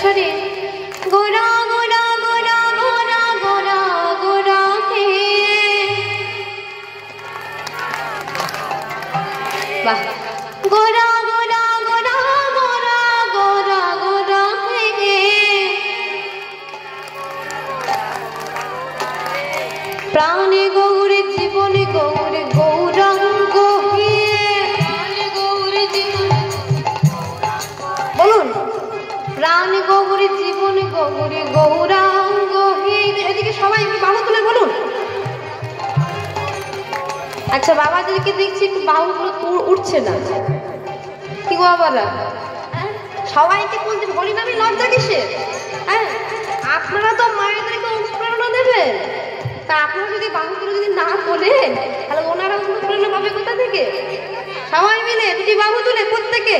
স্বরে গোরা গোরা গোরা গোরা গোরা গোরা হে। বাহ, গোরা গোরা গোরা গোরা গোরা গোরা হে। প্রাণে গৌরে জীবনে গৌরে গৌরাঙ্গ হে। প্রাণে গৌরে জীবনে বলুন, প্রাণে গৌরে জীবনে গৌরে গৌরাঙ্গ হে। এদিকে সবাই একটু বাহু তুলে বলুন। আচ্ছা, বাবাদেরকে দেখছি একটু বাহুগুলো উঠছে না, কি গো বাবারা? সবাইকে বলতে হরিনামে লজ্জা কিসের? হ্যাঁ, আপনারা তো মায়েদেরকে অনুপ্রেরণা দেবেন, তা আপনারা যদি বাহুগুলো যদি না বলেন তাহলে ওনারা অনুপ্রেরণা পাবে কোথা থেকে? সবাই মিলে দুটি বাহু তুলে প্রত্যেকে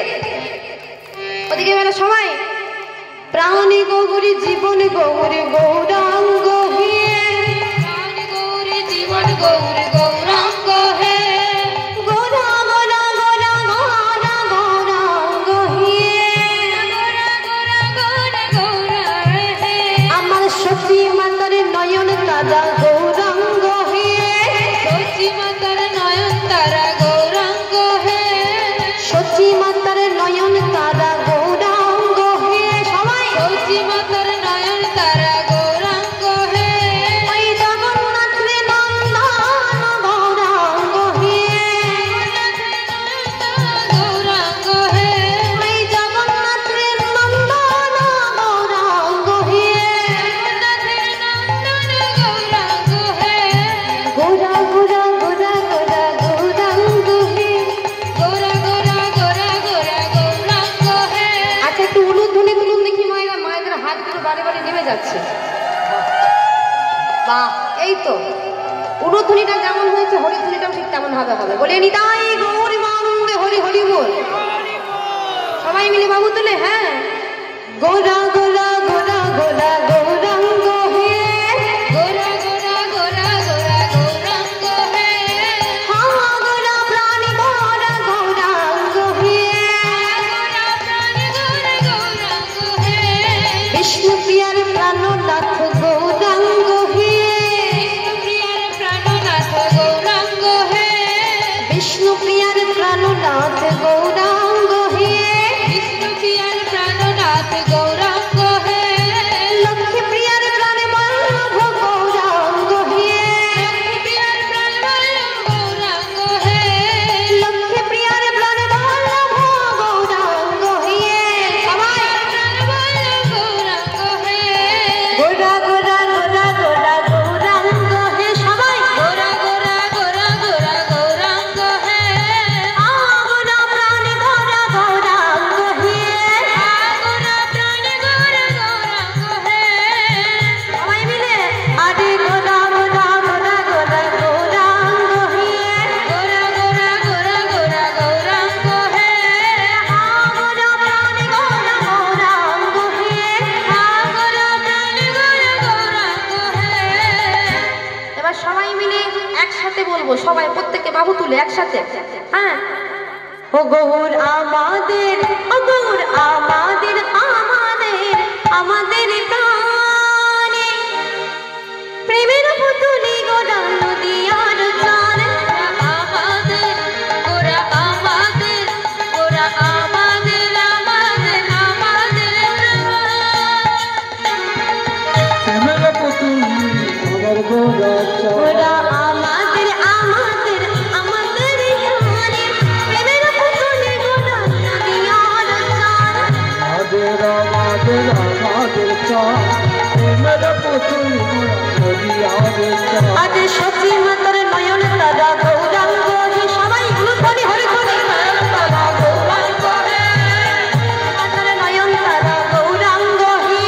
ওদিকে বেলা সবাই প্রাণে গৌরী জীবনে গৌরে গৌরাঙ্গ হে। প্রাণে গৌরী জীবন গৌরে গৌরাঙ্গ হে। গোরা গোরা গোরা গোরা গৌরাঙ্গ হে। গোরা গোরা গোরা গৌরা হে। আমার সতী মাতার নয়ন তারা গৌরাঙ্গ হে। সতী মাতার নয়ন তারা গৌরাঙ্গ হে। সতী মাতার নয়ন তারা গৌরাঙ্গ হে। সবাই সতী মাতার নয়ন তারা গৌরাঙ্গ হে। ওই জগন্নাথ রে নন্দন গৌরাঙ্গ হে। গৌরাঙ্গ হে। ওই জগন্নাথ রে নন্দন গৌরাঙ্গ হে। গৌরাঙ্গ হে। গোরা গোরা গোরা গোরা গৌরাঙ্গ হে। গোরা গোরা গোরা গোরা গৌরাঙ্গ হে। আচ্ছা, একটু উলুধ্বনি তুলুন দেখি মায়েরা। মায়েদের হাতগুলো বারে বারে নেমে যাচ্ছে। বাহ, এই তো উলুধ্বনিটা যেমন হয়েছে হরিধ্বনিটাও ঠিক তেমন ভাবে হবে। বলে নিতাই গৌর মানন্দে হরি হরি বল। সবাই মিলে বাবু তুলে। হ্যাঁ, গোরা গোরা গোরা গোরা গৌরাঙ্গ হে। গোরা গোরা গোরা গোরা গৌরাঙ্গ হে। হা গোরা প্রাণী গোরা গৌরাঙ্গ হে। গোরা প্রাণী গোরা গৌরাঙ্গ হে। বিষ্ণু প্রিয়ার প্রাণনাথ গৌরাঙ্গ হে। বিষ্ণু প্রিয়ার প্রাণনাথ গৌরাঙ্গ হে। বিষ্ণু প্রিয়ার প্রাণনাথ গৌরাঙ্গ হে। বিষ্ণু প্রিয়ার প্রাণনাথ গৌরাঙ্গ হে। লক্ষ্মী প্রিয়ার প্রাণে বল্লভ গৌরাঙ্গ হে। লক্ষ্মী প্রিয়ার প্রাণে বল্লভ গৌরাঙ্গ হে। লক্ষ্মী প্রিয়ার প্রাণে বল্লভ গৌরাঙ্গ হে। সবাই প্রাণে বল্লভ গৌরাঙ্গ হে। গোরা গোরা গোরা গোরা গৌরাঙ্গ হে। সবাই গোরা গোরা গোরা গোরা গৌরাঙ্গ হে। গোরা প্রাণে গোরা গৌরাঙ্গ হে। গোরা প্রাণে গোরা গৌরাঙ্গ হে। সবাই মিলে আরে গোরা গোরা গোরা গোরা গৌরাঙ্গ হে। গোরা গোরা গোরা গোরা গৌরাঙ্গ হে। গোরা প্রাণে গোরা গৌরাঙ্গ হে। গোরা প্রাণে গোরা গৌরাঙ্গ হে। এবার সবাই মিলে একসাথে বলবো, সবাই প্রত্যেকে বাহু তুলে একসাথে। হ্যাঁ, ও গৌর আমাদের, ও গৌর আমাদের, আমাদের আমাদের প্রাণে প্রেমের পুতুলি গোরা নদিয়ার চারে। আমাদের গোরা আমাদের, গোরা আমাদের আমাদের আমাদের প্রেমের পুতুলি আমার গোরা গোরা আমাদের আমাদের আমাদের প্রাণে প্রেমের পুতুলি গোরা নদিয়ার চারে। আমাদের আমাদের আমাদের চাঁদ প্রেমের পুতুলি নদিয়ার চাঁদ। আজ সতী মাতার নয়ন তারা গৌরাঙ্গ হে। সবাই উলুধ্বনি হরিধ্বনি। তারা গৌরাঙ্গ হে। মাতার নয়ন তারা গৌরাঙ্গ হে।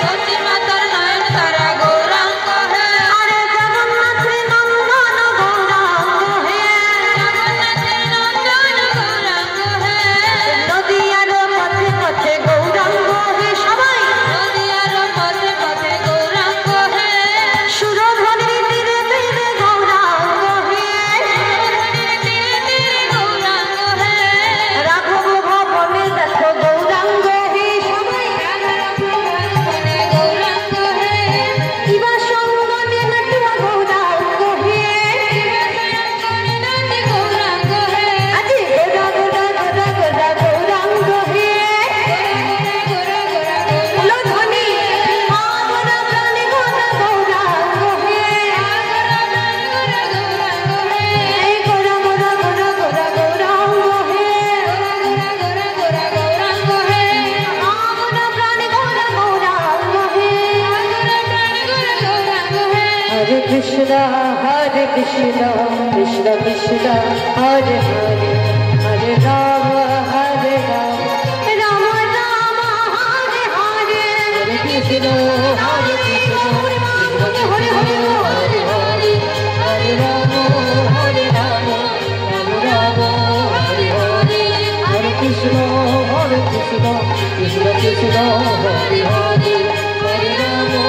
সতী মাতার নয়ন তারা গৌরাঙ্গ হে। আরে Jagannath Hare Krishna, Krishna Krishna, Hare Hare, Hare Rama, Rama Rama, Hare Hare, Hare Krishna, Krishna Hare Hare, Hare Hare, Hare Rama, Rama Rama, Hare Hare, Hare Krishna, Krishna Krishna, Hare Hare, Hare Rama,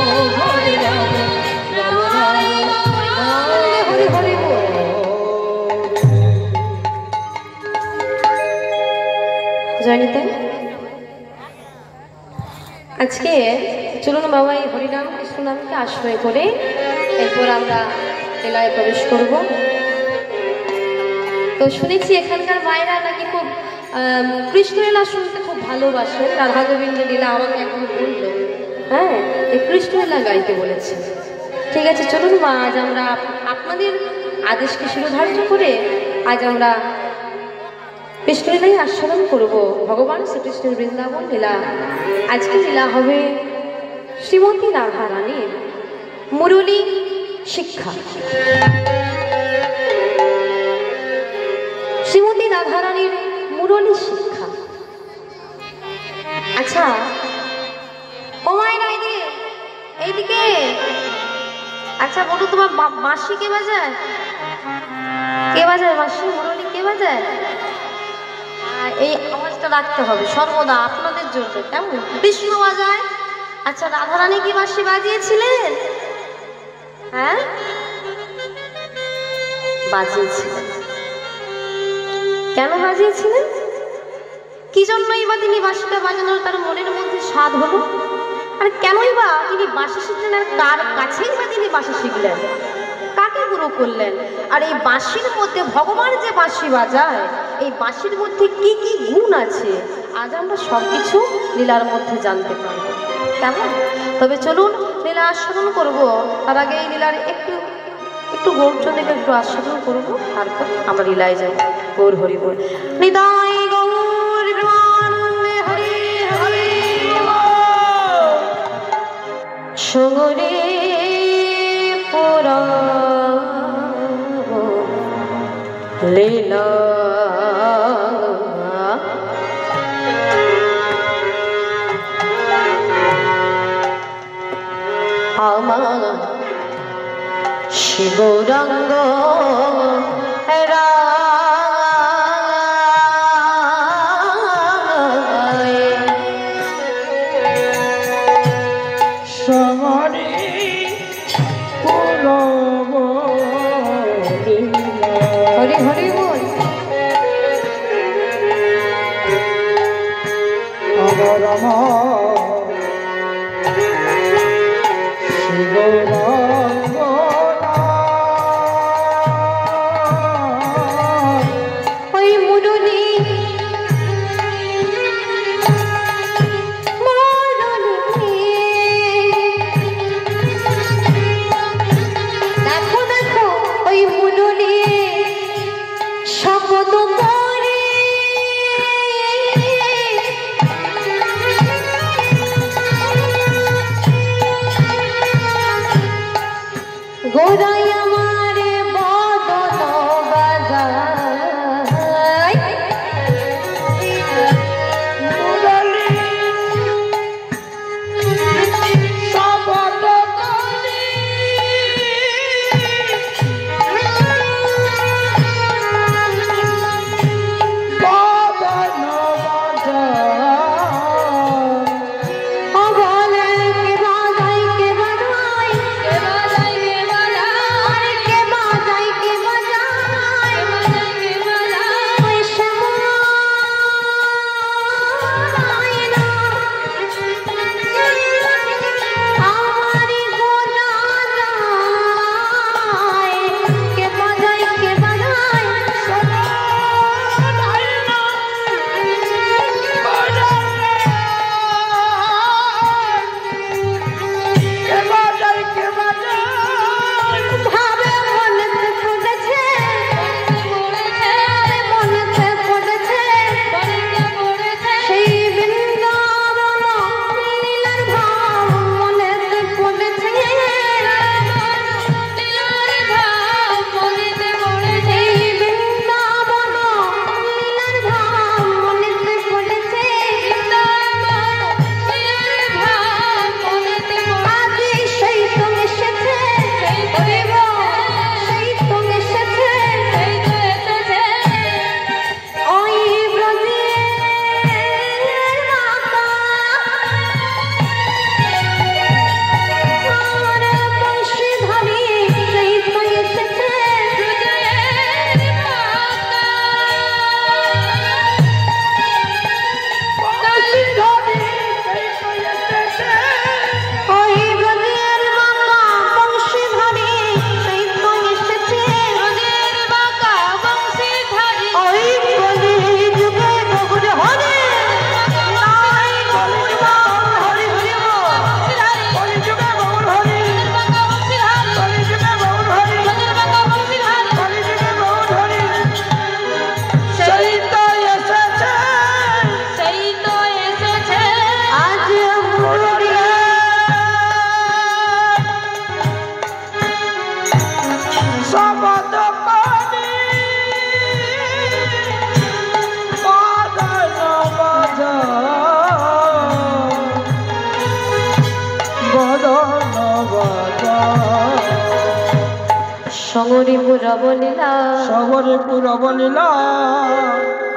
Rama Hare Hare জানিতে আজকে চলুন বাবা এই হরিনাম কৃষ্ণ নামকে আশ্রয় করে এরপর আমরা লীলায় প্রবেশ করব। তো শুনেছি এখানকার মায়েরা নাকি খুব কৃষ্ণ লীলা শুনতে খুব ভালোবাসে। রাধা গোবিন্দ লীলা আমাকে এখন বললো, হ্যাঁ এই কৃষ্ণ লীলা গাইতে বলেছে। ঠিক আছে চলুন মা, আজ আমরা আপনাদের আদেশকে শিরোধার্য করে আজ আমরা কৃষ্ণলীলাই আস্বাদন করব। ভগবান শ্রীকৃষ্ণের বৃন্দাবন লীলা। আজকে লীলা হবে শ্রীমতী রাধা রানীর মুরলী শিক্ষা। শ্রীমতী রাধা রানীর মুরলী শিক্ষা। আচ্ছা ও মায়েরা এইদিকে, আচ্ছা বলো তোমার বাঁশি কে বাজায়? কে বাজায় বাঁশি? মুরলী কে বাজায়? এই আওয়াজটা রাখতে হবে সর্বদা আপনাদের জন্য, কেমন? কৃষ্ণ বাজায়। আচ্ছা রাধারানী কি বাঁশি বাজিয়েছিলেন? হ্যাঁ বাজিয়েছিলেন। কেন বাজিয়েছিলেন? কি জন্যই বা তিনি বাঁশিটা বাজানোর তার মনের মধ্যে স্বাদ হলো? আর কেনই বা তিনি বাঁশি শিখলেন? আর কার কাছেই বা তিনি বাঁশি শিখলেন? কাকে গুরু করলেন? আর এই বাঁশির মধ্যে ভগবান যে বাঁশি বাজায়, এই বাঁশির মধ্যে কি কি গুণ আছে আজ আমরা সবকিছু লীলার মধ্যে জানতে পারব। কেমন? তবে চলুন লীলা আস্বাদন করব। তার আগে এই লীলার একটু একটু গৌরচন্দ্রকে একটু আস্বাদন করবো, তারপর আমরা লীলায় যাই। গৌর হরি বল নিতাই গৌর প্রেমানন্দে হরি হরি সগরে পুরা লীলা আমার শিবরঙ্গ হরি হরি বল আমার ওই মুরলী দেখো দেখো ওই মুরলী শপথ করে গোরাই আমার বদন বাজায় মুরলী শপথ করে সঙ্গরিপুর অবলীলা সবরীপুর অবলীলা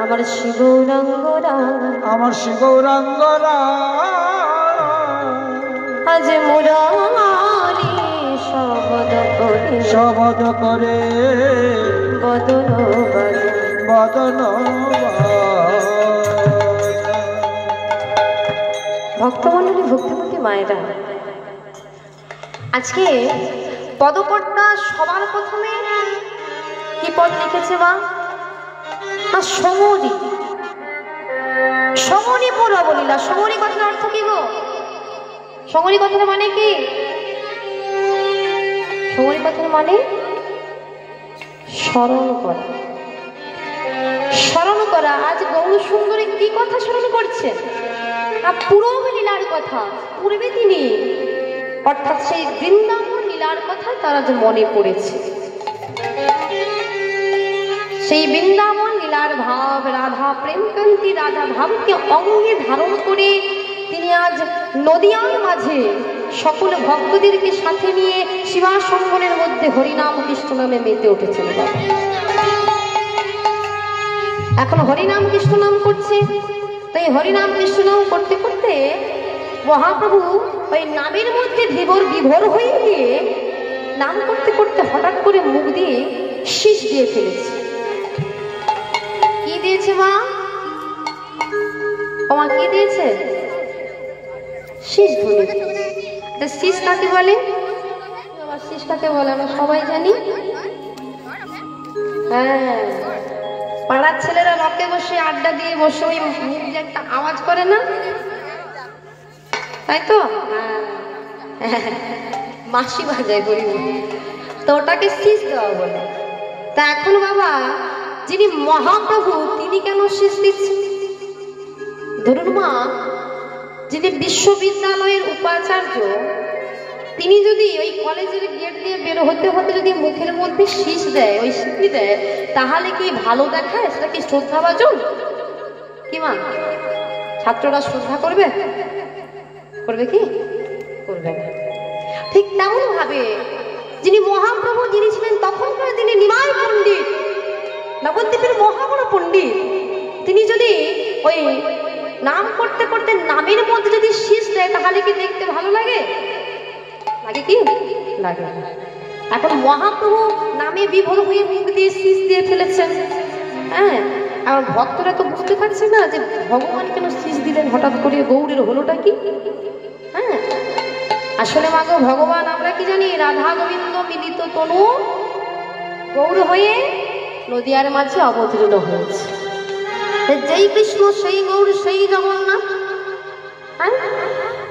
আমার শ্রী গৌরাঙ্গরা আমার শ্রী গৌরাঙ্গরা আজ মুরারি শবদ করে বদন বদন ভক্তমণ্ডলী ভক্তিমতী মায়েরা, আজকে পদপটটা সবার প্রথমে কি পদ লিখেছে মা? সমরি। সমরিপুর অবলীলা। সমরি কথার অর্থ কি গো? সমরি কথার মানে কি? সমরি কথার মানে স্মরণ করা। স্মরণ করা। আজ গৌর সুন্দরী কি কথা স্মরণ করছে? পূরব লীলার কথা। পূর্বে তিনি অর্থাৎ সেই বৃন্দাবন লীলার কথা তার আজ মনে পড়েছে। সেই বৃন্দাবন লীলার ভাব, রাধা প্রেমকান্তি রাধা ভাবকে অঙ্গে ধারণ করে তিনি আজ নদিয়ার মাঝে সকল ভক্তদেরকে সাথে নিয়ে শিবাসঙ্গনের মধ্যে হরিনাম কৃষ্ণ নামে মেতে উঠেছেন। এখন হরিনাম কৃষ্ণ নাম করছে। তো এই হরিনাম কৃষ্ণ নাম করতে করতে মহাপ্রভু ওই নামের মধ্যে বিভোর হয়ে গিয়ে নাম করতে করতে হঠাৎ করে মুখ দিয়ে শীষ দিয়ে ফেলেছে। কি দিয়েছে মা? ও মা কি দিয়েছে? শীষ ধ্বনি। শীষ কাকে বলে? শীষ কাকে বলে আমরা সবাই জানি। হ্যাঁ, পাড়ার ছেলেরা রকে বসে আড্ডা দিয়ে বসে ওই মুখ যে একটা আওয়াজ করে না, তাই তো? মাসি বাজায় গরিব, তো ওটাকে শীষ দেওয়া বলে। তা এখন বাবা যিনি মহাপ্রভু তিনি কেন শীষ দিচ্ছেন? ধরুন মা, যিনি বিশ্ববিদ্যালয়ের উপাচার্য তিনি যদি ওই কলেজের গেট দিয়ে বের হতে হতে যদি মুখের মধ্যে শীষ দেয়, ওই স্বীকৃতি দেয়, তাহলে কি ভালো দেখায়? সেটা কি শ্রদ্ধাভাজন? কি মা, ছাত্ররা শ্রদ্ধা করবে? করবে কি? করবে না। ঠিক তেমন ভাবে যিনি মহাপ্রভু, যিনি ছিলেন তখনকার দিনে নিমাই পণ্ডিত, নবদ্বীপের মহাবড় পণ্ডিত, তিনি যদি ওই নাম করতে করতে নামের মধ্যে যদি শীষ দেয় তাহলে কি দেখতে ভালো লাগে? লাগে কি? লাগে না। এখন মহাপ্রভু নামে বিভোর হয়ে মুখ দিয়ে শীষ দিয়ে ফেলেছেন। হ্যাঁ, আর ভক্তরা তো বুঝতে পারছে না যে ভগবান কেন শীষ দিলেন হঠাৎ করে, গৌরের হলোটা কি? হ্যাঁ, আসলে মাগো ভগবান আমরা কি জানি, রাধা গোবিন্দ মিলিত তনু গৌর হয়ে নদিয়ার মাঝে অবতীর্ণ হয়েছে। যেই কৃষ্ণ সেই গৌর সেই জগন্নাথ। হ্যাঁ,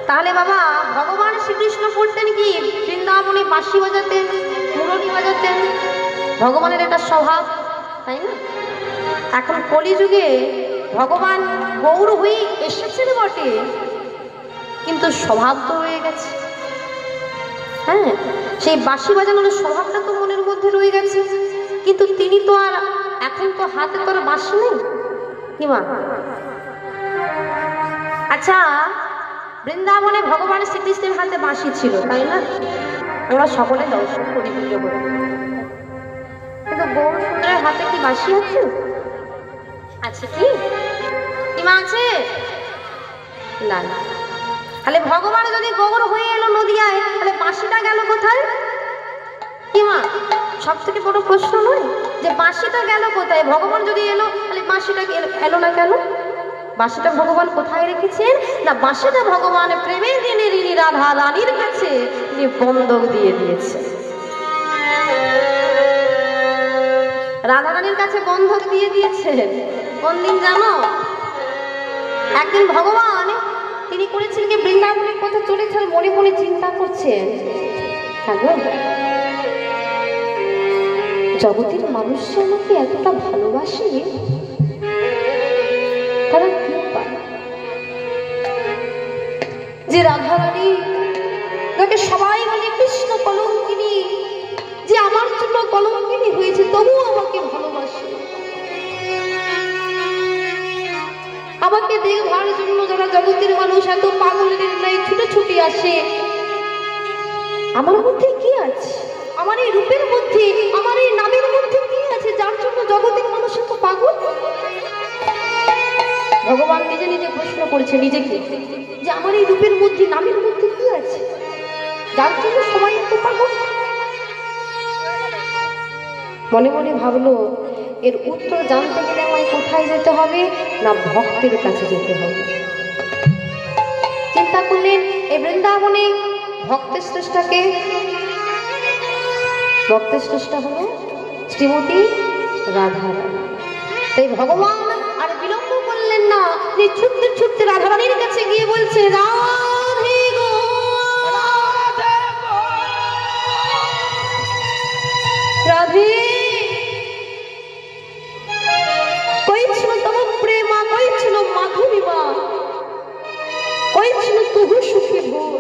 তাহলে বাবা ভগবান শ্রীকৃষ্ণ করতেন কি? বৃন্দাবনে বাঁশি বাজাতেন, মুরলী বাজাতেন। ভগবানের একটা স্বভাব, তাই না? এখন কলিযুগে ভগবান গৌর হয়ে এসেছেন বটে, কিন্তু স্বভাব তো রয়ে গেছে। হ্যাঁ, সেই বাঁশি বাজানোর স্বভাবটা তো মনের মধ্যে রয়ে গেছে, কিন্তু তিনি তো আর এখন তো হাতে তোর বাঁশি নেই। কি মা? আচ্ছা, বৃন্দাবনে ভগবান শ্রীকৃষ্ণের হাতে বাঁশি ছিল, তাই না? আমরা সকলে দর্শন করি, পুজো করি, কিন্তু গৌর সুন্দরের হাতে কি বাঁশি আছে? আছে কি? কি মা আছে? না না। তাহলে ভগবান যদি গৌর হয়ে এলো নদিয়ায়, তাহলে বাঁশিটা গেল কোথায়? কি মা, সব থেকে বড় প্রশ্ন নয় যে বাঁশিটা গেল কোথায়? ভগবান যদি এলো তাহলে বাঁশিটা এলো না কেন? বাঁশিটা ভগবান কোথায় রেখেছেন? না, বাঁশিটা ভগবান প্রেমের দিনে ঋণী রাধা রানীর কাছে তিনি বন্ধক দিয়ে দিয়েছে। রাধা রানীর কাছে বন্ধক দিয়ে দিয়েছে। কোন দিন জানো? একদিন ভগবান তিনি করেছেন কি, বৃন্দাবনের পথে চলেছেন, মনে মনে চিন্তা করছেন, জগতের মানুষ আমাকে এতটা ভালোবাসে, তারা কি পায় যে রাধারানী তাকে সবাই বলে কৃষ্ণ কলঙ্কিনী, যে আমার জন্য কলঙ্কিনী হয়েছে তবুও আমাকে ভালোবাসে। আমাকে দেখবার জন্য যারা জগতের মানুষ এত পাগলের নাই ছুটে ছুটে আসে, আমার মধ্যে কি আছে, আমার এই রূপের মধ্যে, আমার এই নামের মধ্যে কি আছে যার জন্য জগতের মানুষ এত পাগল? ভগবান নিজে নিজে প্রশ্ন করেছে নিজেকে যে আমার এই রূপের মধ্যে, নামের মধ্যে কি আছে যার জন্য সবাই এত পাগল? মনে মনে ভাবলো এর উত্তর জানতে গেলে আমায় কোথায় যেতে হবে না, ভক্তের কাছে যেতে হবে। চিন্তা করলেন এই বৃন্দাবনে ভক্তের শ্রেষ্ঠাকে, ভক্তের শ্রেষ্ঠা হলো শ্রীমতী রাধারানী। তাই ভগবান আর বিলম্ব করলেন না, যে ছুটতে ছুটতে রাধারানীর কাছে গিয়ে বলছে রাধে গো রাধে, কই ছিল তব প্রেমা, কই ছিল মাধুরীমা, কই ছিল তবু সুখী ভোর,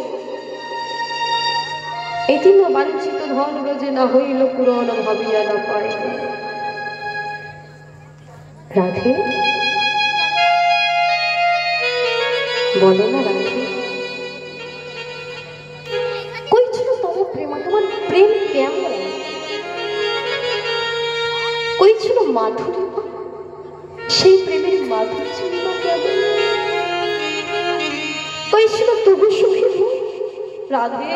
এটি না বাঞ্ছিত ধন রোজে না হইল পুরন ভাবিয়া না পায়। রাধে বলো না রাধে, কই ছিল তব প্রেমা, তোমার প্রেম কেমন, কই ছিল মাধুরীমা, সেই প্রেমের মাধুর্য কেমন, কই ছিল তবু সুখী ভোর। রাধে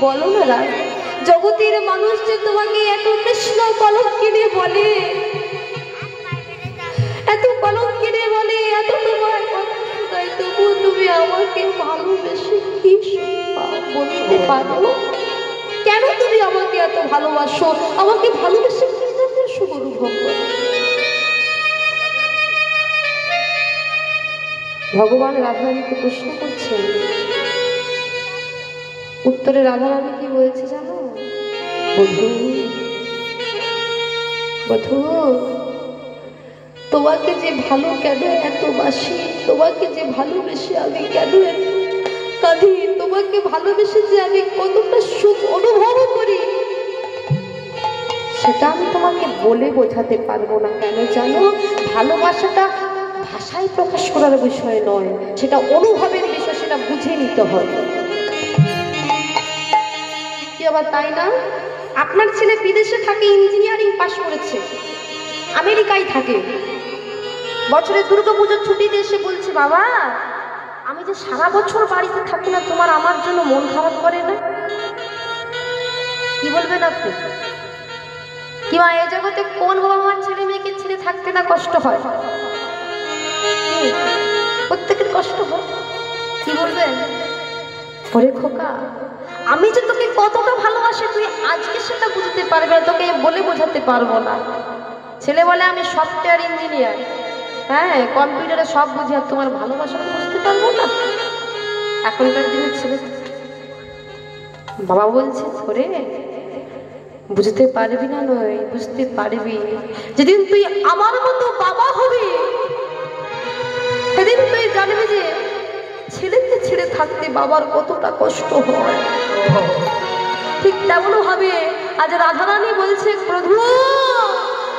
বলো না রাধে, জগতের মানুষ যে তোমাকে এত কৃষ্ণ কলঙ্কিনী বলে, এত কলঙ্কিনী বলে, এত তোমার কথা শোনায়, তবু তুমি আমাকে ভালোবেসে কি বলতে পারো? কেন তুমি আমাকে এত ভালোবাসো? আমাকে ভালোবেসে কি ধরনের সুখ অনুভব করো? ভগবান রাধারানীকে প্রশ্ন করছেন, উত্তরে রাধারানী কি বলছে জানো? বধূ বধূ, তোমাকে যে ভালো কেন এত বাসি, তোমাকে যে ভালোবেসে আমি কেন এত কাঁদি, তোমাকে ভালোবেসে যে আমি কতটা সুখ অনুভব করি, সেটা আমি তোমাকে বলে বোঝাতে পারবো না। কেন জানো? ভালোবাসাটা ভাষায় প্রকাশ করার বিষয় নয়, সেটা অনুভবের বিষয়, সেটা বুঝে নিতে হয়। কি আবার তাই না? আপনার ছেলে বিদেশে থাকে, ইঞ্জিনিয়ারিং পাশ করেছে, আমেরিকায় থাকে, বছরে দুর্গাপুজোর ছুটিতে এসে বলছে বাবা আমি যে সারা বছর বাড়িতে থাকি না, তোমার আমার জন্য মন খারাপ করে না? কি বলবেন আপনি? কি মা, এই জগতে কোন বাবা মার ছেলে মেয়েকে ছেড়ে থাকতে না কষ্ট হয়? প্রত্যেকের কষ্ট হয়। কি বলবেন? ওরে খোকা, আমি যে তোকে কতটা ভালোবাসি তুই আজকে সেটা বুঝতে পারবে না, তোকে বলে বোঝাতে পারবো না। ছেলে বলে আমি সফটওয়্যার ইঞ্জিনিয়ার, হ্যাঁ কম্পিউটারে সব বুঝি, আর তোমার ভালোবাসা বুঝতে পারবো না? এখনকার দিনের ছেলে। বাবা বলছে ওরে বুঝতে পারবি না, নয় বুঝতে পারবি, যেদিন তুই আমার মতো বাবা হবি সেদিন তুই জানবি যে ছেলেকে ছেড়ে থাকতে বাবার কতটা কষ্ট হয়। ঠিক তেমন ভাবে আজ রাধারানী বলছে প্রভু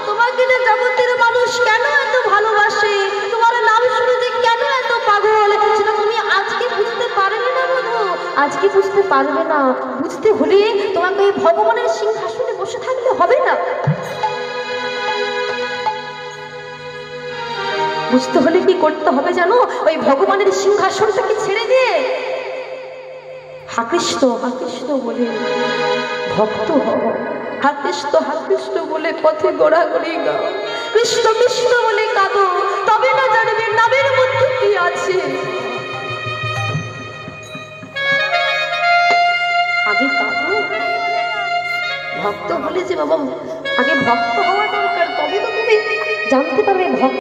তোমাকে যে জগতের মানুষ কেন এত ভালোবাসে, তোমার নাম শুনে যে কেন এত পাগল, সেটা তুমি আজকে বুঝতে পারবে না বধূ, আজকে বুঝতে পারবে না। বুঝতে হলে তোমাকে ওই ভগবানের সিংহাসনে বসে থাকলে হবে না। বুঝতে হলে কি করতে হবে জানো? ওই ভগবানের সিংহাসনটাকে ছেড়ে দিয়ে হা কৃষ্ণ বলে ভক্ত হও, হা কৃষ্ণ বলে পথে গোড়াগড়ি গাও, কৃষ্ণ কৃষ্ণ বলে কাঁদো, তবে না জানবে নামের মধ্যে কি আছে। আগে কাঁদো, ভক্ত হলে যে বাবা আগে ভক্ত হওয়া দরকার, তবে তো তুমি জানতে পারবে ভক্ত